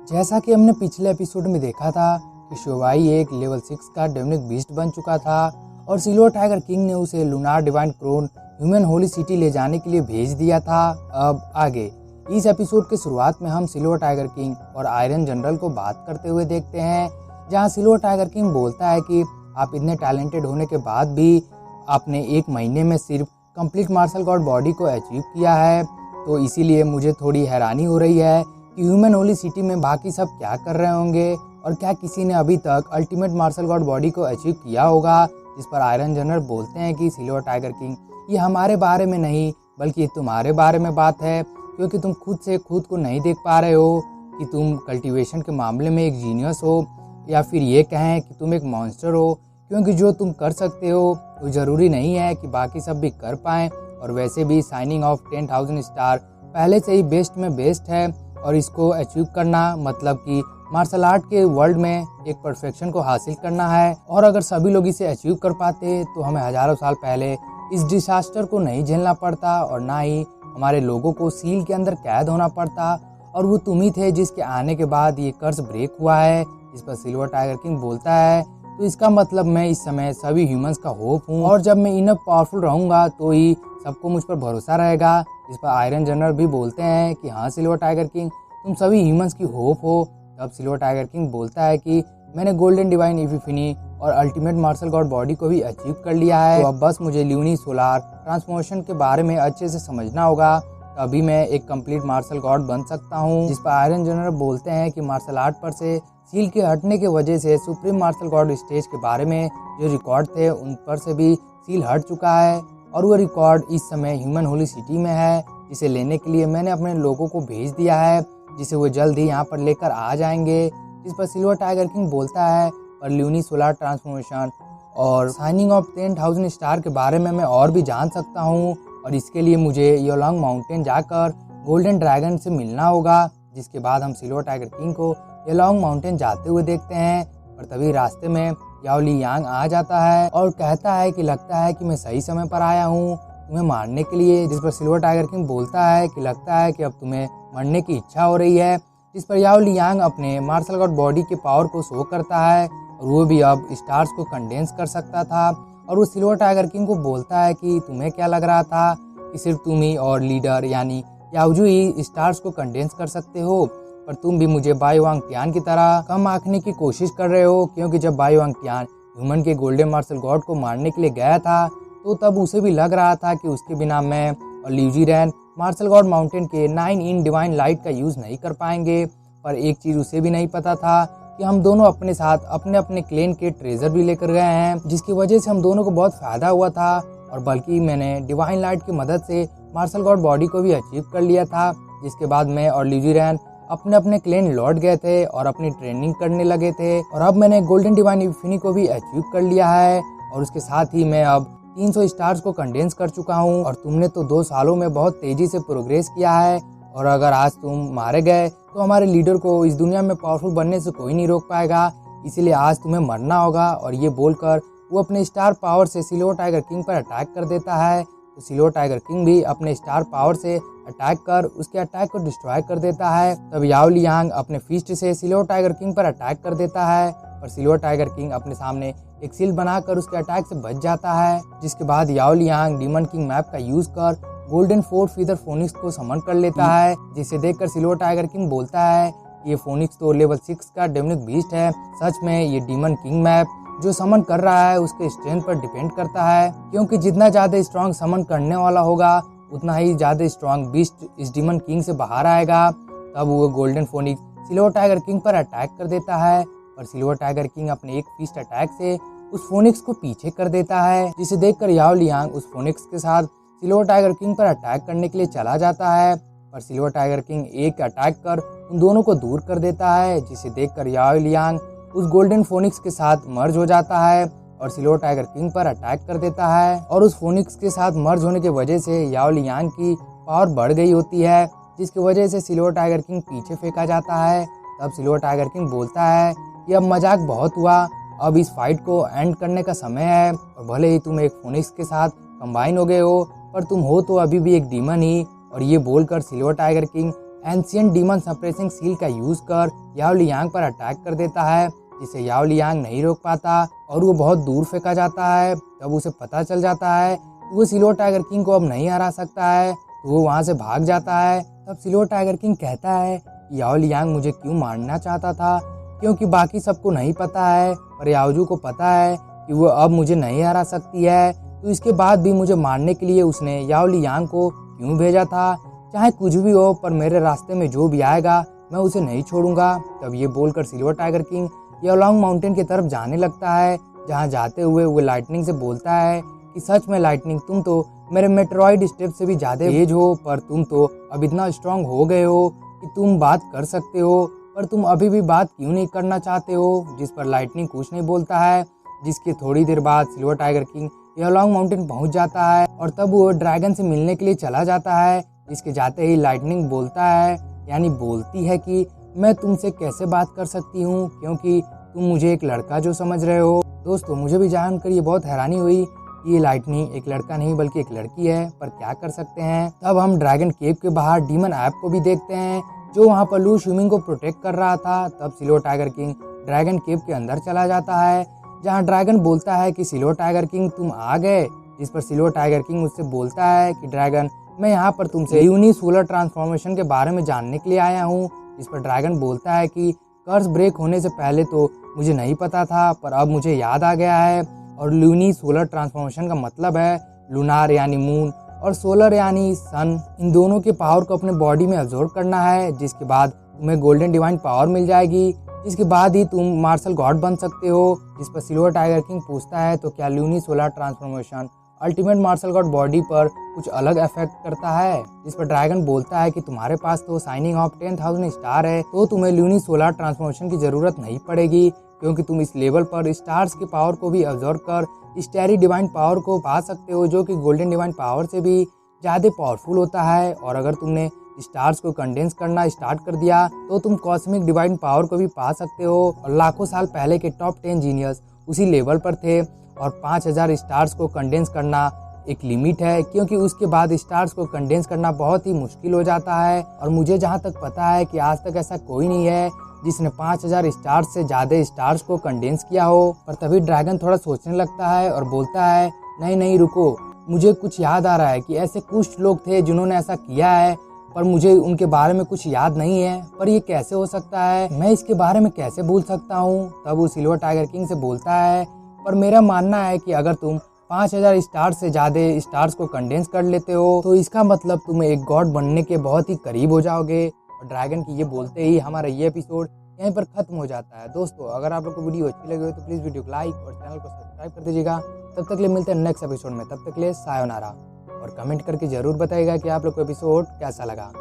जैसा कि हमने पिछले एपिसोड में देखा था कि शोवाई एक लेवल 6 का डेमोनिक बीस्ट बन चुका था और सिल्वर टाइगर किंग ने उसे lunar divine crone human holy city ले जाने के लिए भेज दिया था। अब आगे इस एपिसोड के शुरुआत में हम सिल्वर टाइगर किंग और आयरन जनरल को बात करते हुए देखते हैं, जहां सिल्वर टाइगर किंग बोलता है कि आप इतने टैलेंटेड होने के बाद भी आपने एक महीने में सिर्फ कंप्लीट मार्शल गॉड बॉडी को अचीव किया है, तो इसीलिए मुझे थोड़ी हैरानी हो रही है कि ह्यूमन होली सिटी में बाकी सब क्या कर रहे होंगे और क्या किसी ने अभी तक अल्टीमेट मार्शल गॉड बॉडी को अचीव किया होगा। जिस पर आयरन जनरल बोलते हैं कि सिल्वर टाइगर किंग, ये हमारे बारे में नहीं बल्कि ये तुम्हारे बारे में बात है, क्योंकि तुम खुद से खुद को नहीं देख पा रहे हो कि तुम कल्टीवेशन के मामले में एक जीनियस हो, या फिर ये कहें कि तुम एक मॉन्स्टर हो, क्योंकि जो तुम कर सकते हो वो ज़रूरी नहीं है कि बाकी सब भी कर पाएँ। और वैसे भी साइनिंग ऑफ 10,000 स्टार पहले से ही बेस्ट में बेस्ट है, और इसको अचीव करना मतलब कि मार्शल आर्ट के वर्ल्ड में एक परफेक्शन को हासिल करना है। और अगर सभी लोग इसे अचीव कर पाते तो हमें हजारों साल पहले इस डिसास्टर को नहीं झेलना पड़ता और ना ही हमारे लोगों को सील के अंदर कैद होना पड़ता, और वो तुम ही थे जिसके आने के बाद ये कर्ज ब्रेक हुआ है। इस पर सिल्वर टाइगर किंग बोलता है, तो इसका मतलब मैं इस समय सभी ह्यूमंस का होप हूँ, और जब मैं इनफ पावरफुल रहूँगा तो ही सबको मुझ पर भरोसा रहेगा। इस पर आयरन जनरल भी बोलते हैं कि हाँ सिल्वर टाइगर किंग, तुम सभी ह्यूमंस की होप हो। तब सिल्वर टाइगर किंग बोलता है कि मैंने गोल्डन डिवाइन इपिफनी और अल्टीमेट मार्शल गॉड बॉडी को भी अचीव कर लिया है, तो अब बस मुझे ल्यूनी सोलार ट्रांसफॉर्मेशन के बारे में अच्छे से समझना होगा, तभी मैं एक कंप्लीट मार्शल गॉड बन सकता हूँ। जिस पर आयरन जनरल बोलते हैं कि मार्शल आर्ट पर से सील के हटने की वजह से सुप्रीम मार्शल गॉड स्टेज के बारे में जो रिकॉर्ड थे उन पर से भी सील हट चुका है, और वो रिकॉर्ड इस समय ह्यूमन होली सिटी में है, जिसे लेने के लिए मैंने अपने लोगों को भेज दिया है, जिसे वो जल्द ही यहाँ पर लेकर आ जाएंगे। जिस पर सिल्वर टाइगर किंग बोलता है, पर ल्यूनी सोलार ट्रांसफॉर्मेशन और साइनिंग ऑफ 10,000 स्टार के बारे में मैं और भी जान सकता हूँ, और इसके लिए मुझे योलोंग माउंटेन जाकर गोल्डन ड्रैगन से मिलना होगा। जिसके बाद हम सिल्वर टाइगर किंग को योलोंग माउंटेन जाते हुए देखते हैं, और तभी रास्ते में याओ ली यांग आ जाता है और कहता है कि लगता है कि मैं सही समय पर आया हूँ तुम्हें मारने के लिए। जिस पर सिल्वर टाइगर किंग बोलता है कि लगता है कि अब तुम्हें मरने की इच्छा हो रही है। जिस पर याओ ली यांग अपने मार्शल गॉड बॉडी के पावर को शो करता है, और वो भी अब स्टार्स को कंडेंस कर सकता था, और वो सिल्वर टाइगर किंग को बोलता है कि तुम्हें क्या लग रहा था कि सिर्फ तुम ही और लीडर यानी याओजू ही स्टार्स को कंडेंस कर सकते हो, पर तुम भी मुझे बाई वांग टियान की तरह कम आंकने की कोशिश कर रहे हो, क्योंकि जब बाई वांग टियान ह्यूमन के गोल्डन मार्शल गॉड को मारने के लिए गया था तो तब उसे भी लग रहा था कि उसके बिना मैं और ल्यूजी रैन मार्शल गॉड माउंटेन के 9 इन डिवाइन लाइट का यूज़ नहीं कर पाएंगे। पर एक चीज़ उसे भी नहीं पता था कि हम दोनों अपने साथ अपने अपने क्लेन के ट्रेजर भी लेकर गए हैं, जिसकी वजह से हम दोनों को बहुत फ़ायदा हुआ था, और बल्कि मैंने डिवाइन लाइट की मदद से मार्शल गॉड बॉडी को भी अचीव कर लिया था। जिसके बाद मैं और ल्यूजी रैन अपने अपने क्लेन लौट गए थे और अपनी ट्रेनिंग करने लगे थे, और अब मैंने गोल्डन डिवाइन इपिफनी को भी अचीव कर लिया है, और उसके साथ ही मैं अब 300 स्टार्स को कंडेंस कर चुका हूँ। और तुमने तो 2 सालों में बहुत तेजी से प्रोग्रेस किया है, और अगर आज तुम मारे गए तो हमारे लीडर को इस दुनिया में पावरफुल बनने से कोई नहीं रोक पाएगा, इसीलिए आज तुम्हें मरना होगा। और ये बोलकर वो अपने स्टार पावर से सिल्वर टाइगर किंग पर अटैक कर देता है, तो सिल्वर टाइगर किंग भी अपने स्टार पावर से अटैक कर उसके अटैक को डिस्ट्रॉय कर देता है। तब याओ ली यांग अपने फिस्ट से सिल्वर टाइगर किंग पर अटैक कर देता है, पर सिल्वर टाइगर किंग अपने सामने एक सील बनाकर उसके अटैक से बच जाता है। जिसके बाद याओ ली यांग डीमन किंग मैप का यूज कर गोल्डन फोर्थ फीदर फोनिक्स को समन कर लेता है, जिसे देखकर सिल्वर टाइगर किंग बोलता है ये फोनिक्स तो लेवल 6 का डेमोनिक बीस्ट है। सच में ये डीमन किंग मैप जो समन कर रहा है उसके स्ट्रेंथ पर डिपेंड करता है, क्योंकि जितना ज्यादा स्ट्रॉन्ग समन करने वाला होगा उतना ही ज्यादा स्ट्रॉन्ग बीस्ट इस डीमन किंग से बाहर आएगा। तब वो golden phoenix silver tiger king पर अटैक कर देता है, और सिल्वर टाइगर किंग अपने एक फिस्ट अटैक से उस फोनिक्स को पीछे कर देता है, जिसे देखकर याओ ली यांग उस फोनिक्स के साथ सिल्वर टाइगर किंग पर अटैक करने के लिए चला जाता है, पर सिल्वर टाइगर किंग एक अटैक कर उन दोनों को दूर कर देता है, जिसे देखकर याओ ली यांग उस गोल्डन फोनिक्स के साथ मर्ज हो जाता है और सिल्वर टाइगर किंग पर अटैक कर देता है, और उस फोनिक्स के साथ मर्ज होने की वजह से याओ ली यांग की पावर बढ़ गई होती है, जिसकी वजह से सिल्वर टाइगर किंग पीछे फेंका जाता है। तब सिल्वर टाइगर किंग बोलता है कि अब मजाक बहुत हुआ, अब इस फाइट को एंड करने का समय है, और भले ही तुम एक फोनिक्स के साथ कंबाइन हो गए हो पर तुम हो तो अभी भी एक डीमन ही। और ये बोलकर silver tiger king ancient demon suppressing seal का यूज कर याओ लियांग पर अटैक कर देता है, जिसे याओ लियांग नहीं रोक पाता और वो बहुत दूर फेंका जाता है। तब उसे पता चल जाता है कि वो सिल्वर टाइगर किंग को अब नहीं हरा सकता है, तो वो वहाँ से भाग जाता है। तब सिल्वर टाइगर किंग कहता है कि याओ लियांग मुझे क्यों मारना चाहता था, क्योंकि बाकी सबको नहीं पता है, पर याओजू को पता है कि वो अब मुझे नहीं हरा सकती है, तो इसके बाद भी मुझे मारने के लिए उसने याओ लियांग को क्यों भेजा था। चाहे कुछ भी हो, पर मेरे रास्ते में जो भी आएगा मैं उसे नहीं छोड़ूंगा। तब ये बोलकर सिल्वर टाइगर किंग याओलॉन्ग माउंटेन की तरफ जाने लगता है, जहाँ जाते हुए वो लाइटनिंग से बोलता है कि सच में लाइटनिंग, तुम तो मेरे मेट्रॉइड स्टेप से भी ज्यादा तेज हो, पर तुम तो अब इतना स्ट्रांग हो गए हो कि तुम बात कर सकते हो, पर तुम अभी भी बात क्यों नहीं करना चाहते हो। जिस पर लाइटनिंग कुछ नहीं बोलता है, जिसके थोड़ी देर बाद सिल्वर टाइगर किंग याओलॉन्ग माउंटेन पहुंच जाता है और तब वो ड्रैगन से मिलने के लिए चला जाता है। जिसके जाते ही लाइटनिंग बोलता है, यानी बोलती है कि मैं तुमसे कैसे बात कर सकती हूँ, क्योंकि तुम मुझे एक लड़का जो समझ रहे हो। दोस्तों, मुझे भी जानकर ये बहुत हैरानी हुई कि ये लाइटनिंग एक लड़का नहीं बल्कि एक लड़की है, पर क्या कर सकते हैं। तब हम ड्रैगन केव के बाहर डीमन ऐप को भी देखते हैं, जो वहाँ पर लू शिमिंग को प्रोटेक्ट कर रहा था। तब सिल्वर टाइगर किंग ड्रैगन केव के अंदर चला जाता है, जहाँ ड्रैगन बोलता है कि सिल्वर टाइगर किंग तुम आ गए। जिस पर सिल्वर टाइगर किंग उससे बोलता है कि ड्रैगन, मैं यहाँ पर तुमसे यूनिसोलर ट्रांसफॉर्मेशन के बारे में जानने के लिए आया हूँ। जिस पर ड्रैगन बोलता है कि कर्स ब्रेक होने से पहले तो मुझे नहीं पता था, पर अब मुझे याद आ गया है। और यूनिसोलर ट्रांसफॉर्मेशन का मतलब है लूनार यानी मून और सोलर यानी सन, इन दोनों के पावर को अपने बॉडी में अब्जॉर्ब करना है, जिसके बाद तुम्हें गोल्डन डिवाइन पावर मिल जाएगी, जिसके बाद ही तुम मार्शल गॉड बन सकते हो। जिस पर सिल्वर टाइगर किंग पूछता है तो क्या यूनिसोलर transformation ultimate martial god body पर कुछ अलग इफेक्ट करता है। जिस पर ड्रैगन बोलता है कि तुम्हारे पास तो साइनिंग ऑफ 10,000 स्टार है, तो तुम्हें यूनिसोलर ट्रांसफॉर्मेशन की जरूरत नहीं पड़ेगी, क्योंकि तुम इस लेवल पर स्टार्स के पावर को भी अब्जॉर्ब कर स्टैरी डिवाइन पावर को पा सकते हो, जो कि गोल्डन डिवाइन पावर से भी ज़्यादा पावरफुल होता है। और अगर तुमने स्टार्स को कंडेंस करना स्टार्ट कर दिया तो तुम कॉस्मिक डिवाइन पावर को भी पा सकते हो। और लाखों साल पहले के टॉप 10 जीनियस उसी लेवल पर थे, और 5000 स्टार्स को कंडेंस करना एक लिमिट है, क्योंकि उसके बाद स्टार्स को कंडेंस करना बहुत ही मुश्किल हो जाता है। और मुझे जहाँ तक पता है कि आज तक ऐसा कोई नहीं है जिसने 5000 स्टार्स से ज़्यादा स्टार्स को कंडेंस किया हो। पर तभी ड्रैगन थोड़ा सोचने लगता है और बोलता है, नहीं रुको, मुझे कुछ याद आ रहा है कि ऐसे कुछ लोग थे जिन्होंने ऐसा किया है, पर मुझे उनके बारे में कुछ याद नहीं है। पर ये कैसे हो सकता है, मैं इसके बारे में कैसे भूल सकता हूँ। तब वो सिल्वर टाइगर किंग से बोलता है, पर मेरा मानना है कि अगर तुम 5000 स्टार्स से ज़्यादा स्टार्स को कंडेंस कर लेते हो, तो इसका मतलब तुम एक गॉड बनने के बहुत ही करीब हो जाओगे। और ड्रैगन की ये बोलते ही हमारा ये एपिसोड यहीं पर खत्म हो जाता है। दोस्तों, अगर आप लोग को वीडियो अच्छी लगी हो तो प्लीज़ वीडियो को लाइक और चैनल को सब्सक्राइब कर दीजिएगा। तब तक के लिए मिलते हैं नेक्स्ट एपिसोड में, तब तक के लिए सायोनारा। और कमेंट करके ज़रूर बताइएगा कि आप लोग को एपिसोड कैसा लगा।